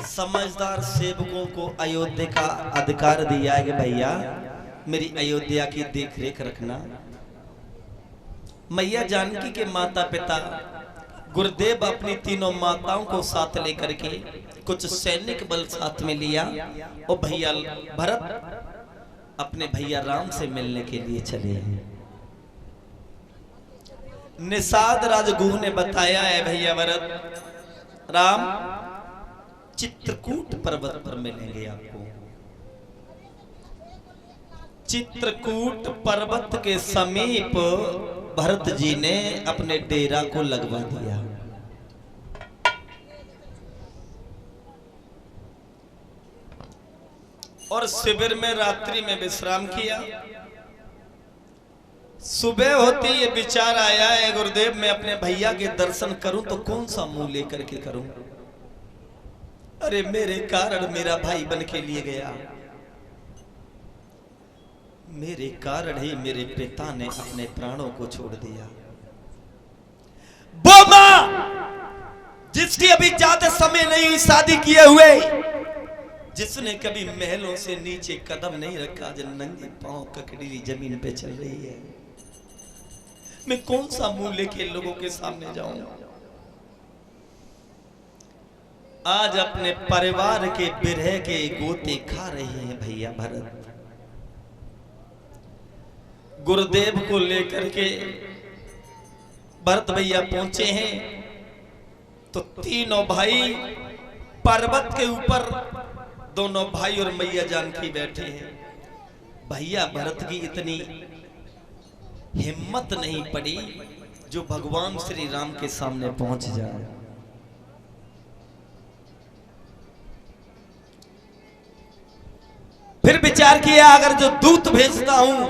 समझदार सेवकों को अयोध्या का अधिकार दिया है कि भैया मेरी अयोध्या की देखरेख रखना। मैया जानकी के माता पिता गुरुदेव अपनी तीनों माताओं को साथ लेकर के कुछ सैनिक बल साथ में लिया और भैया भरत अपने भैया राम से मिलने के लिए चले हैं। निषाद राजगुह ने बताया है भैया भरत राम चित्रकूट पर्वत पर मिलेंगे आपको। चित्रकूट पर्वत के समीप भरत जी ने अपने डेरा को लगवा दिया। और शिविर में रात्रि में विश्राम किया। सुबह होती ये विचार आया है गुरुदेव मैं अपने भैया के दर्शन करूं तो कौन सा मुंह लेकर के करूं। अरे मेरे कारण मेरा भाई बन के लिए गया, मेरे कारण ही मेरे पिता ने अपने प्राणों को छोड़ दिया। वो मां जिसकी अभी ज्यादा समय नहीं हुई शादी किए हुए, जिसने कभी महलों से नीचे कदम नहीं रखा, जो नंगे पांव ककड़ीली जमीन पे चल रही है, मैं कौन सा मुंह लेके लोगों के सामने जाऊं। आज अपने परिवार के बिरह के गोते खा रहे हैं भैया भरत। गुरुदेव को लेकर के भरत भैया पहुंचे हैं तो तीनों भाई पर्वत के ऊपर, दोनों भाई और मैया जानकी बैठे हैं। भैया भरत की इतनी हिम्मत नहीं पड़ी जो भगवान श्री राम के सामने पहुंच जाए। फिर विचार किया अगर जो दूत भेजता हूं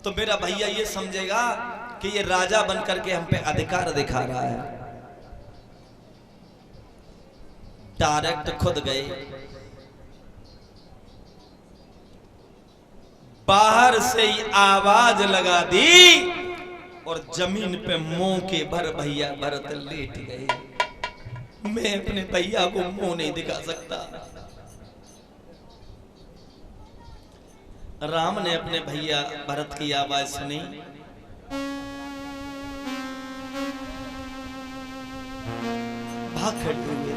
तो मेरा भैया ये समझेगा कि ये राजा बनकर के हम पे अधिकार दिखा रहा है। डायरेक्ट खुद गए, बाहर से ही आवाज लगा दी और जमीन पे मुंह के भर भैया भरत लेट गए। मैं अपने भैया को मुंह नहीं दिखा सकता। राम ने अपने भैया भरत की आवाज सुनी, भाग खड़े हुए।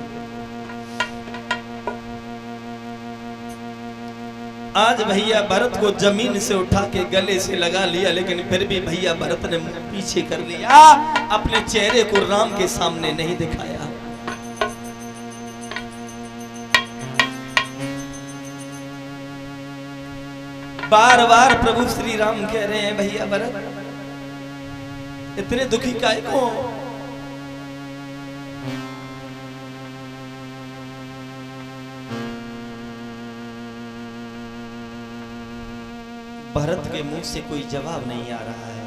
आज भैया भरत को जमीन से उठा के गले से लगा लिया, लेकिन फिर भी भैया भरत ने पीछे कर लिया, अपने चेहरे को राम के सामने नहीं दिखाया। बार बार प्रभु श्री राम कह रहे हैं भैया भरत इतने दुखी काहे को। भरत के मुंह से कोई जवाब नहीं आ रहा है।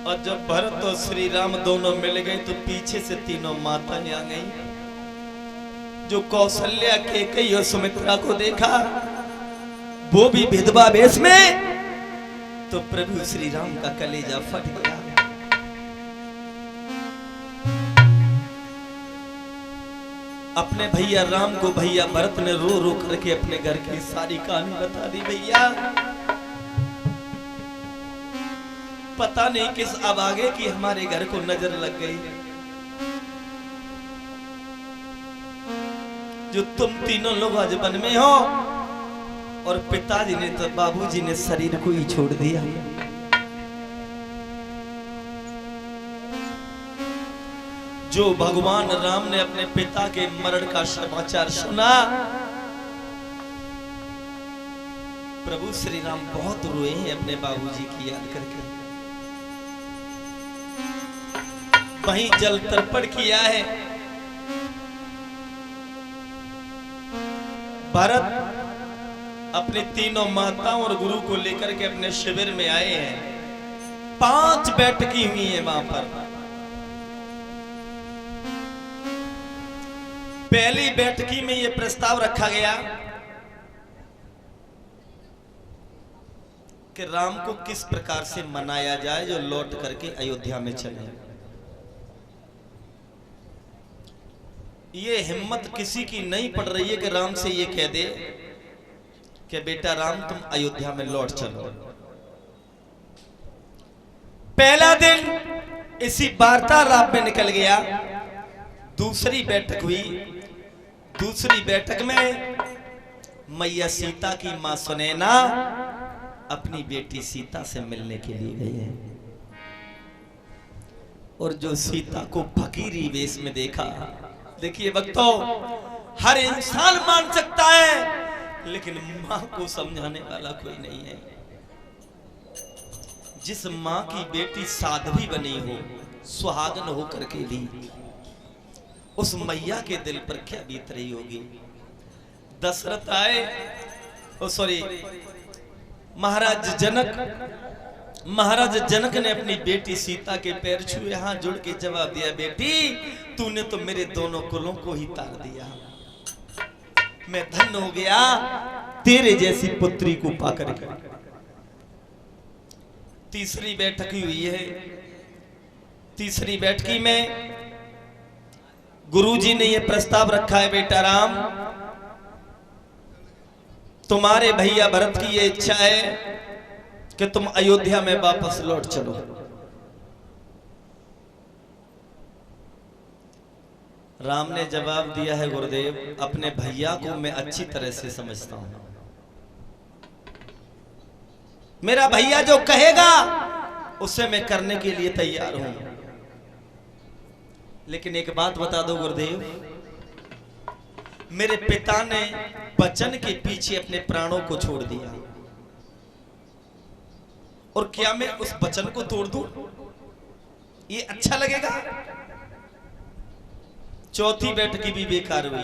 और जब भरत और श्री राम दोनों मिल गए तो पीछे से तीनों माताएं आ गई। जो कौशल्या कैकेयी और सुमित्रा को देखा, वो भी विधवा वेश में, तो प्रभु श्री राम का कलेजा फट गया। अपने भैया राम को भैया भरत ने रो रो करके अपने घर की सारी कहानी बता दी। भैया पता नहीं किस अभागे की हमारे घर को नजर लग गई, जो तुम तीनों लोग आज वन में हो और पिताजी ने तो बाबूजी ने शरीर को ही छोड़ दिया। जो भगवान राम ने अपने पिता के मरण का समाचार सुना, प्रभु श्री राम बहुत रोए हैं अपने बाबूजी की याद करके। वहीं जल तर्पण किया है। भरत अपने तीनों माताओं और गुरु को लेकर के अपने शिविर में आए हैं। 5 बैठकी हुई है वहां पर। पहली बैठकी में यह प्रस्ताव रखा गया कि राम को किस प्रकार से मनाया जाए जो लौट करके अयोध्या में चले। ये हिम्मत किसी की नहीं पड़ रही है कि राम से ये कह दे कि बेटा राम तुम अयोध्या में लौट चलो। पहला दिन इसी वार्तालाप में निकल गया। दूसरी बैठक हुई। दूसरी बैठक में मैया सीता की मां सुनैना अपनी बेटी सीता से मिलने के लिए गई है। और जो सीता को फकीरी वेश में देखा, देखिए भक्तों, हर इंसान मान सकता है लेकिन मां को समझाने वाला कोई नहीं है। जिस मां की बेटी साध्वी बनी हो, सुहागन होकर के भी, उस मैया के दिल पर क्या बीत रही होगी। दशरथ आए, महाराज जनक ने अपनी बेटी सीता के पैर छुए, हाथ जोड़ के जवाब दिया, बेटी तूने तो मेरे दोनों कुलों को ही तार दिया। मैं धन्य हो गया तेरे जैसी पुत्री को पाकर के। तीसरी बैठक हुई है। तीसरी बैठकी में गुरुजी ने यह प्रस्ताव रखा है, बेटा राम तुम्हारे भैया भरत की यह इच्छा है कि तुम अयोध्या में वापस लौट चलो। राम ने जवाब दिया है, गुरुदेव अपने भैया को मैं अच्छी तरह से समझता हूं। मेरा भैया जो कहेगा उसे मैं करने के लिए तैयार हूं। लेकिन एक बात बता दो गुरुदेव, मेरे पिता ने वचन के पीछे अपने प्राणों को छोड़ दिया, और क्या मैं उस वचन को तोड़ दूं? ये अच्छा लगेगा? चौथी बैठक भी बेकार हुई।